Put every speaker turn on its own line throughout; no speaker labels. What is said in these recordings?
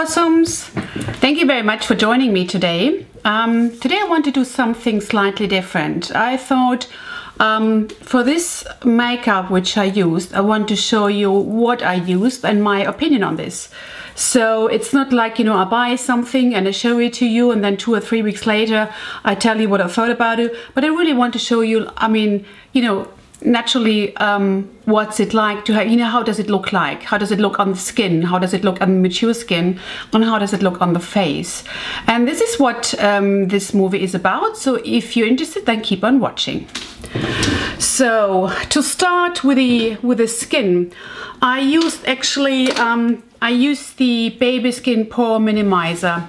Possums! Thank you very much for joining me today. Today I want to do something slightly different. I thought for this makeup which I used, I want to show you what I used and my opinion on this. So it's not like, you know, I buy something and I show it to you and then 2 or 3 weeks later I tell you what I thought about it. But I really want to show you, I mean, you know, naturally what's it like to have, you know, how does it look like? How does it look on the skin? How does it look on the mature skin? And how does it look on the face? And this is what this movie is about. So if you're interested, then keep on watching. So to start with the skin, I used actually I used the Baby Skin Pore Minimizer.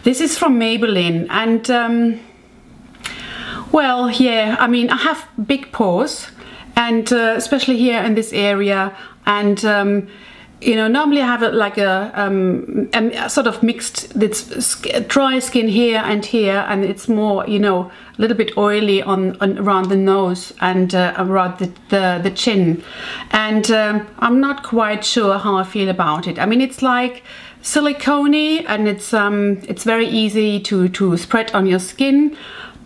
This is from Maybelline, and well, yeah, I mean, I have big pores, and especially here in this area, and you know, normally I have like a sort of mixed, it's dry skin here, and it's more, you know, a little bit oily on around the nose and around the chin, and I'm not quite sure how I feel about it. I mean, it's like silicone-y, and it's very easy to spread on your skin,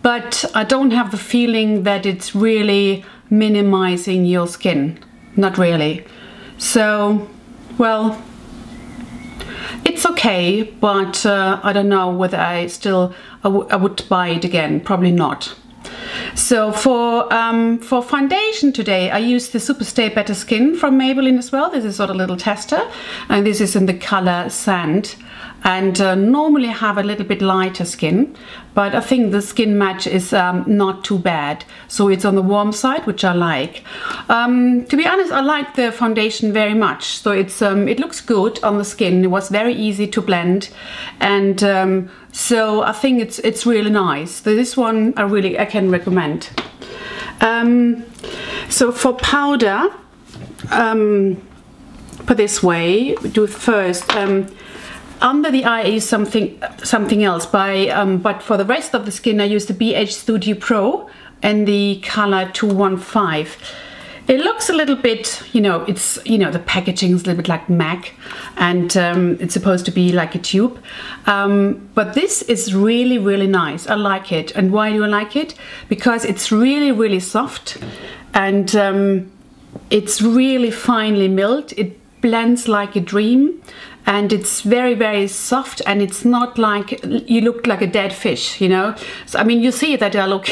but I don't have the feeling that it's really minimizing your skin. Not really. So, well, it's okay, but I don't know whether I would buy it again. Probably not. So for foundation today, I used the Super Stay Better Skin from Maybelline as well. This is sort of a little tester, and this is in the color Sand. And normally I have a little bit lighter skin, but I think the skin match is not too bad. So it's on the warm side, which I like. To be honest, I like the foundation very much. So it's it looks good on the skin. It was very easy to blend, and so I think it's really nice. So this one I can recommend. So for powder, put this way, do first. Under the eye I use something else, but for the rest of the skin I use the BH Studio Pro and the color 215. It looks a little bit, you know, it's, you know, the packaging is a little bit like MAC, and it's supposed to be like a tube, but this is really, really nice. I like it. And why do I like it? Because it's really, really soft, and it's really finely milled. It blends like a dream, and it's very, very soft, and it's not like you look like a dead fish, you know. So I mean, you see that I look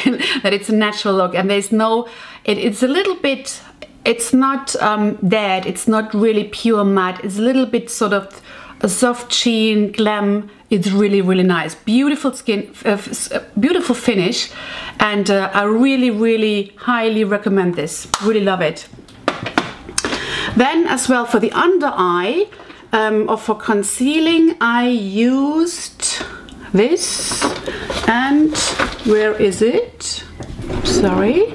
that it's a natural look, and there's no, it's a little bit, it's not dead, it's not really pure matte, it's a little bit sort of a soft sheen, glam. It's really, really nice. Beautiful skin, beautiful finish, and I really, really highly recommend this. Really love it. Then as well for the under eye, or for concealing, I used this, and where is it? Sorry.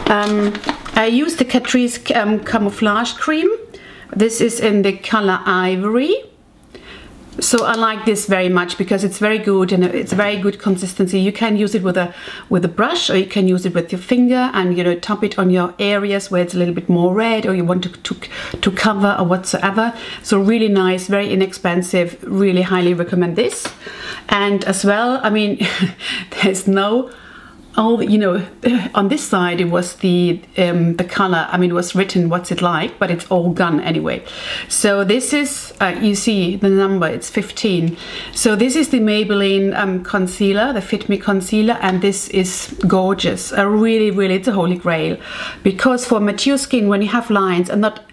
I used the Catrice Camouflage Creame. This is in the color Ivory. So I like this very much because it's very good, and it's a very good consistency. You can use it with a brush, or you can use it with your finger, and, you know, tap it on your areas where it's a little bit more red, or you want to cover or whatsoever. So really nice, very inexpensive. Really highly recommend this. And as well, I mean, there's no, you know, on this side it was the color, I mean, it was written what's it like, but it's all gone anyway. So this is you see the number, it's 15. So this is the Maybelline concealer, the Fit Me concealer, and this is gorgeous. Really, really, it's a holy grail, because for mature skin, when you have lines, and not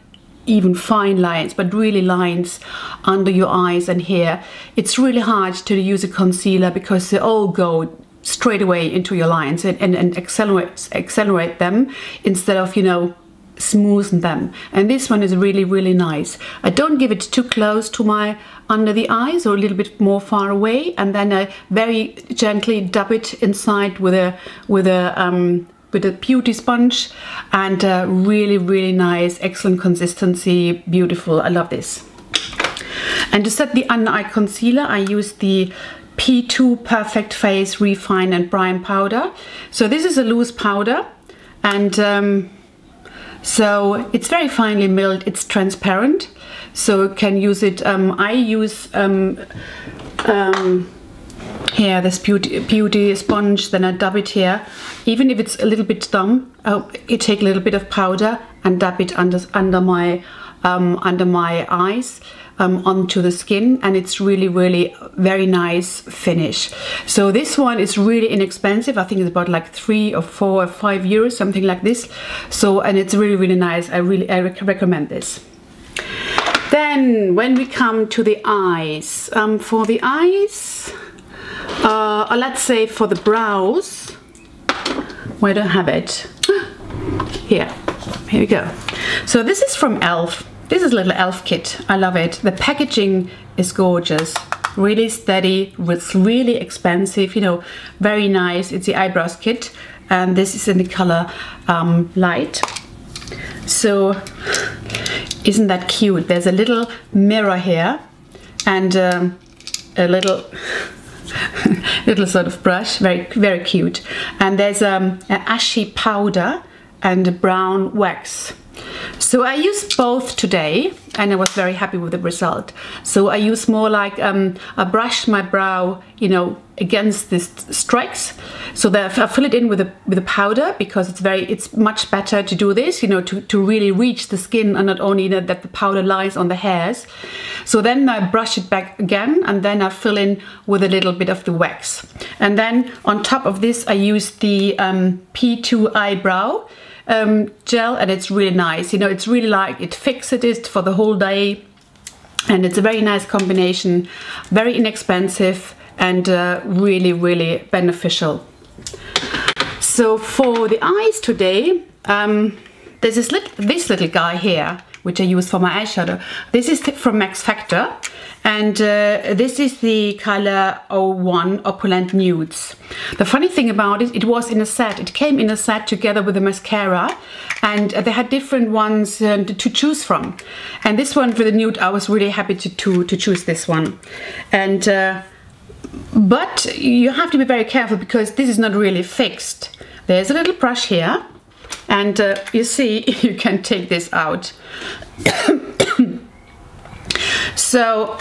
even fine lines, but really lines under your eyes and here, it's really hard to use a concealer because they all go straight away into your lines and accelerate them instead of, you know, smoothen them. And this one is really, really nice. I don't give it too close to my under the eyes, or a little bit more far away, and then I very gently dab it inside with a beauty sponge, and really, really nice, excellent consistency, beautiful. I love this. And to set the under eye concealer, I use the P2 Perfect Face Refine and Prime Powder. So this is a loose powder, and So it's very finely milled, it's transparent, so you can use it. I use here this beauty sponge, then I dab it here. Even if it's a little bit dumb, I take a little bit of powder and dab it under my eyes, onto the skin, and it's really very nice finish. So this one is really inexpensive. I think it's about like 3 or 4 or 5 euros, something like this. So, and it's really nice. I recommend this. Then when we come to the eyes, for the eyes, let's say for the brows, where do I have it? Here we go. So this is from e.l.f. This is a little e.l.f. kit. I love it. The packaging is gorgeous, really steady. It's really expensive, you know, very nice. It's the eyebrows kit, and this is in the color light. So isn't that cute? There's a little mirror here, and a little little sort of brush, very cute. And there's an ashy powder and a brown wax. So I used both today, and I was very happy with the result. So I use more like I brush my brow, you know, against these strikes, so that I fill it in with a powder, because it's much better to do this, you know, to really reach the skin, and not only that the powder lies on the hairs. So then I brush it back again, and then I fill in with a little bit of the wax. And then on top of this I use the P2 eyebrow gel, and it's really nice. You know, it's really like it fixes it for the whole day, and it's a very nice combination, very inexpensive, and really beneficial. So for the eyes today, there's this little guy here, which I use for my eyeshadow. This is from Max Factor, and this is the color 01 Opulent Nudes. The funny thing about it, it was in a set. It came in a set together with the mascara, and they had different ones to choose from. And this one for the nude, I was really happy to choose this one. And but you have to be very careful, because this is not really fixed. There's a little brush here, and you see, you can take this out. So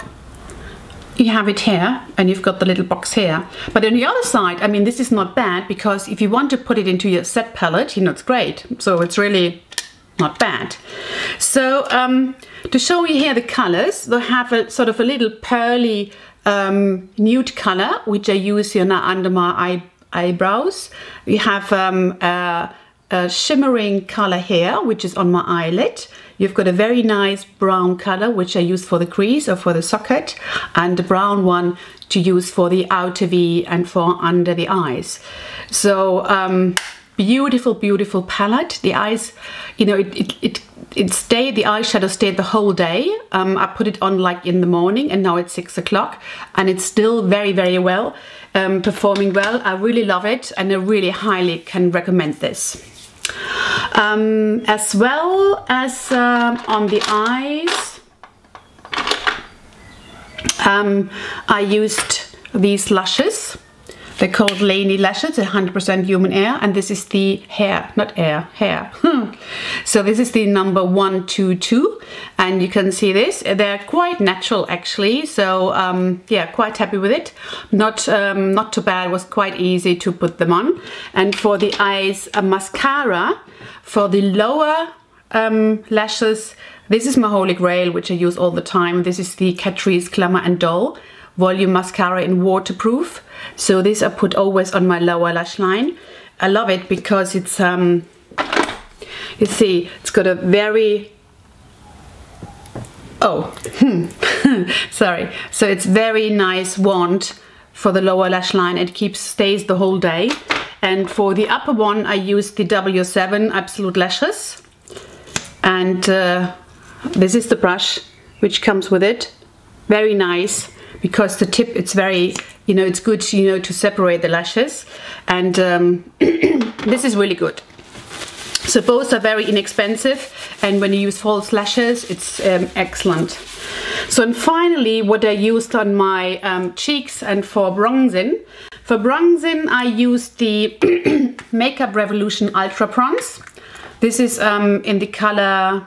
you have it here, and you've got the little box here. But on the other side, I mean, this is not bad, because if you want to put it into your set palette, you know, it's great. So it's really not bad. So to show you here the colors, they have a sort of a little pearly nude color, which I use here now under my eyebrows. We have a shimmering color here, which is on my eyelid. You've got a very nice brown color, which I use for the crease or for the socket, and the brown one to use for the outer V and for under the eyes. So beautiful palette. The eyes, you know, the eyeshadow stayed the whole day. I put it on like in the morning, and now it's 6 o'clock, and it's still very well performing well. I really love it, and I really highly can recommend this. As well as on the eyes, I used these lashes. They're called Laney lashes, 100% human hair, and this is the hair, not air, hair. So this is the number 122, and you can see this. They're quite natural actually, so yeah, quite happy with it. Not too bad. It was quite easy to put them on. And for the eyes, a mascara for the lower lashes. This is my holy grail, which I use all the time. This is the Catrice Glamour and Doll Volume Mascara in Waterproof. So this I put always on my lower lash line. I love it because it's, you see, it's got a very, sorry. So it's very nice wand for the lower lash line. It stays the whole day. And for the upper one, I use the W7 Absolute Lashes. And this is the brush which comes with it. Very nice, because the tip, it's very, you know, it's good, you know, to separate the lashes. And this is really good. So both are very inexpensive, and when you use false lashes, it's excellent. So, and finally, what I used on my cheeks and for bronzing. For bronzing, I used the Makeup Revolution Ultra Bronze. This is in the color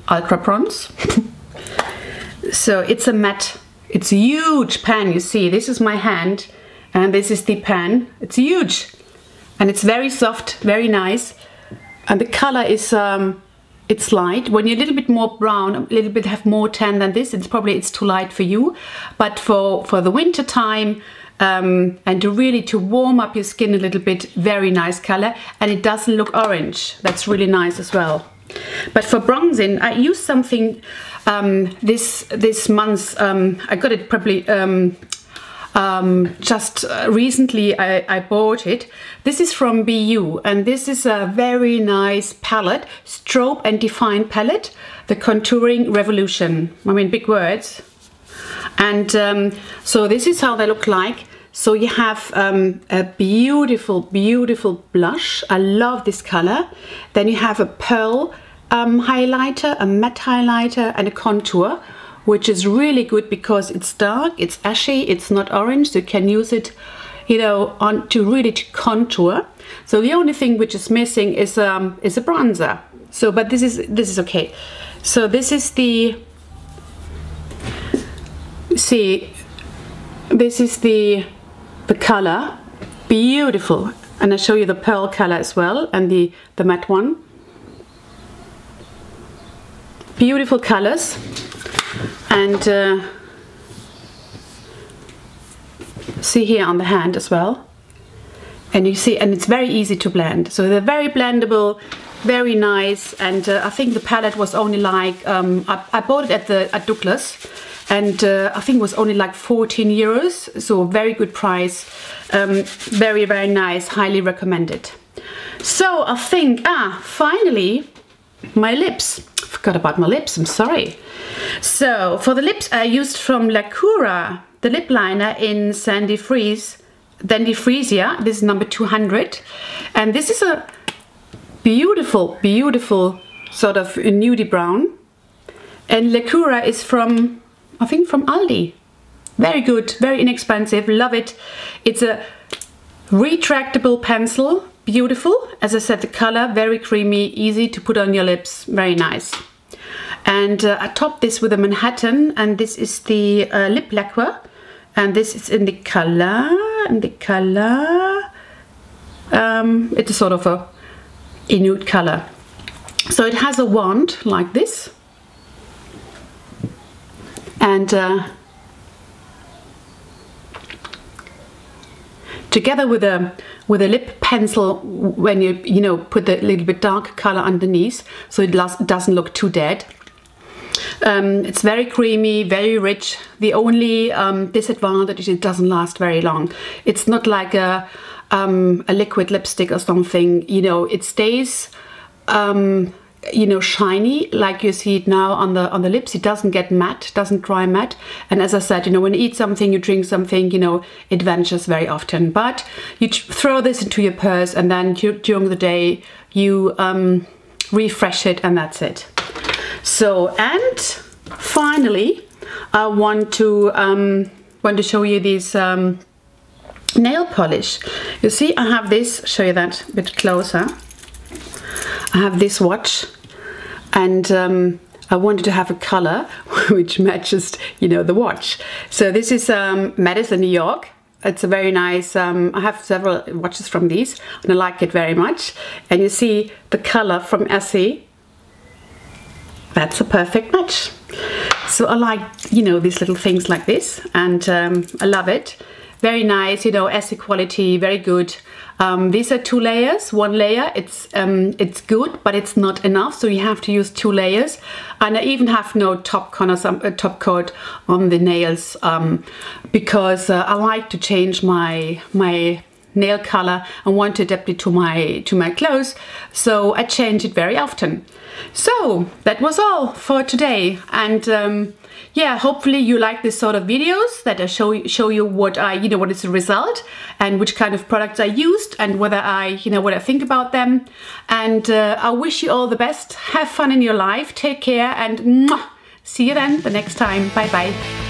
Ultra Bronze. So it's a matte, it's a huge pan, you see. This is my hand and this is the pan. It's huge and it's very soft, very nice. And the color is, it's light. When you're a little bit more brown, a little bit have more tan than this, it's too light for you. But for the winter time, and to warm up your skin a little bit, very nice color. And it doesn't look orange. That's really nice as well. But for bronzing, I used something this month. I got it probably just recently. I bought it. This is from BeYu, and this is a very nice palette, Strobe and Define palette, the Contouring Revolution. I mean, big words. And so this is how they look like. So you have a beautiful, beautiful blush. I love this color. Then you have a pearl highlighter, a matte highlighter, and a contour, which is really good because it's dark, it's ashy, it's not orange. So you can use it, you know, to really contour. So the only thing which is missing is a bronzer. So, but this is okay. So this is the, see, this is the color, beautiful. And I'll show you the pearl color as well, and the matte one. Beautiful colors. And see here on the hand as well. And you see, and it's very easy to blend. So they're very blendable, very nice. And I think the palette was only like, I bought it at Douglas. And I think it was only like 14 euros, so very good price, very, very nice, highly recommended. So I think, finally, my lips. Forgot about my lips, I'm sorry. So for the lips, I used from Lacura, the lip liner in Sandy Freeze, yeah, this is number 200. And this is a beautiful, beautiful sort of nudie brown. And Lacura is from, I think, from Aldi. Very good, very inexpensive, love it. It's a retractable pencil, beautiful. As I said, the color, very creamy, easy to put on your lips, very nice. And I topped this with a Manhattan, and this is the lip lacquer. And this is in the color, it's a sort of a nude color. So it has a wand like this. And together with a lip pencil, when you know put a little bit darker color underneath, so it doesn't look too dead. It's very creamy, very rich. The only disadvantage is it doesn't last very long. It's not like a liquid lipstick or something. You know, it stays you know, shiny like you see it now on the lips. It doesn't get matte, doesn't dry matte. And as I said, you know, when you eat something, you drink something, you know, it vanishes very often. But you throw this into your purse, and then during the day you refresh it, and that's it. So, and finally, I want to show you these nail polish. You see, I have this. Show you that a bit closer. I have this watch, and I wanted to have a color which matches, you know, the watch. So this is Madison, New York. It's a very nice, I have several watches from these, and I like it very much. And you see the color from Essie. That's a perfect match. So I like, you know, these little things like this, and I love it. Very nice, you know, Essie quality, very good. These are 2 layers. 1 layer, it's good, but it's not enough, so you have to use 2 layers. And I even have no top coat on the nails because I like to change my nail color and want to adapt it to my clothes, so I change it very often. So that was all for today, and yeah, hopefully you like this sort of videos that I show you what what is the result and which kind of products I used and whether what I think about them. And I wish you all the best. Have fun in your life. Take care, and mwah, see you then the next time. Bye bye.